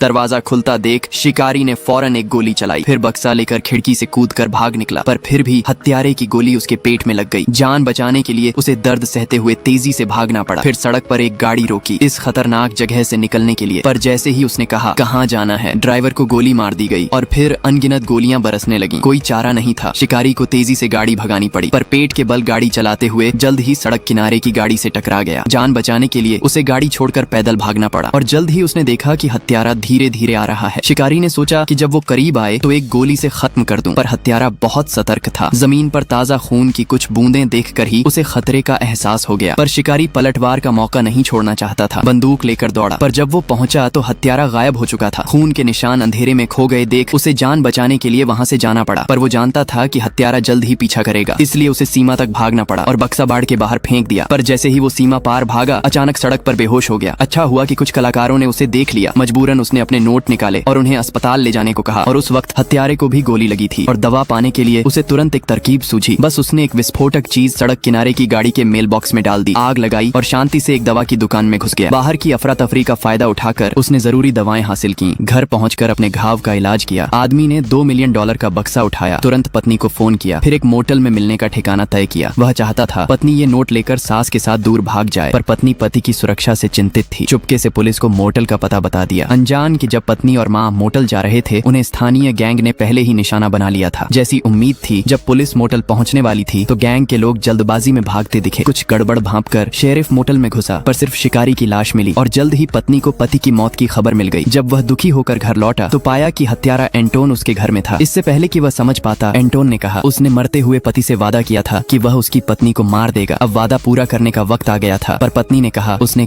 दरवाजा खुलता देख शिकारी ने फौरन एक गोली चलाई, फिर बक्सा लेकर खिड़की से कूदकर भाग निकला, पर फिर भी हत्यारे की गोली उसके पेट में लग गई। जान बचाने के लिए उसे दर्द सहते हुए तेजी से भागना पड़ा। फिर सड़क पर एक गाड़ी रोकी इस खतरनाक जगह से निकलने के लिए, पर जैसे ही उसने कहा कहाँ जाना है, ड्राइवर को गोली मार दी गई और फिर अनगिनत गोलियां बरसने लगी। कोई चारा नहीं था, शिकारी को तेजी से गाड़ी भगानी पड़ी, पर पेट के बल गाड़ी चलाते हुए जल्द ही सड़क किनारे की गाड़ी से टकरा गया। जान बचाने के लिए उसे गाड़ी छोड़कर पैदल भागना पड़ा और जल्द ही उसने देखा कि हत्यारा धीरे धीरे आ रहा है। शिकारी ने सोचा कि जब वो करीब आए तो एक गोली से खत्म कर दूं, पर हत्यारा बहुत सतर्क था। जमीन पर ताजा खून की कुछ बूंदें देखकर ही उसे खतरे का एहसास हो गया, पर शिकारी पलटवार का मौका नहीं छोड़ना चाहता था। बंदूक लेकर दौड़ा, पर जब वो पहुंचा तो हत्यारा गायब हो चुका था। खून के निशान अंधेरे में खो गए देख उसे जान बचाने के लिए वहां से जाना पड़ा, पर वो जानता था कि हत्यारा जल्द ही पीछा करेगा, इसलिए उसे सीमा तक भागना पड़ा और बक्सा बाड़ के बाहर फेंक दिया। पर जैसे ही वो सीमा पार भागा, अचानक सड़क पर बेहोश हो गया। अच्छा हुआ कि कुछ कलाकारों ने उसे देख लिया। मजबूरन उसने अपने नोट निकाले और उन्हें अस्पताल ले जाने को कहा, और उस वक्त हत्यारे को भी गोली लगी थी और दवा पाने के लिए उसे तुरंत एक तरकीब सूझी। बस उसने एक विस्फोटक चीज सड़क किनारे की गाड़ी के मेल बॉक्स में डाल दी, आग लगाई और शांति से एक दवा की दुकान में घुस गया। बाहर की अफरा तफरी का फायदा उठाकर उसने जरूरी दवाएं हासिल की। घर पहुंचकर अपने घाव का इलाज किया। आदमी ने $2 मिलियन का बक्सा उठाया, तुरंत पत्नी को फोन किया, फिर एक मोटल में मिलने का ठिकाना तय किया। वह चाहता था पत्नी ये नोट लेकर सास के साथ दूर भाग जाए, पर पत्नी पति की सुरक्षा से चिंतित थी। चुपके से पुलिस को मोटल का पता बता दिया, अनजान कि जब पत्नी और माँ मोटल जा रहे थे उन्हें स्थानीय गैंग ने पहले ही निशाना बना लिया था। जैसी उम्मीद थी, जब पुलिस मोटल पहुंचने वाली थी तो गैंग के लोग जल्दबाजी में भागते दिखे। कुछ गड़बड़ भांपकर शेरिफ मोटल में घुसा, पर सिर्फ शिकारी की लाश मिली और जल्द ही पत्नी को पति की मौत की खबर मिल गई। जब वह दुखी होकर घर लौटा तो पाया कि हत्यारा एंटोन उसके घर में था। इससे पहले कि वह समझ पाता, एंटोन ने कहा उसने मरते हुए पति से वादा किया था कि वह उसकी पत्नी को मार देगा। अब वादा पूरा करने का वक्त आ गया था, पर पत्नी ने कहा उसने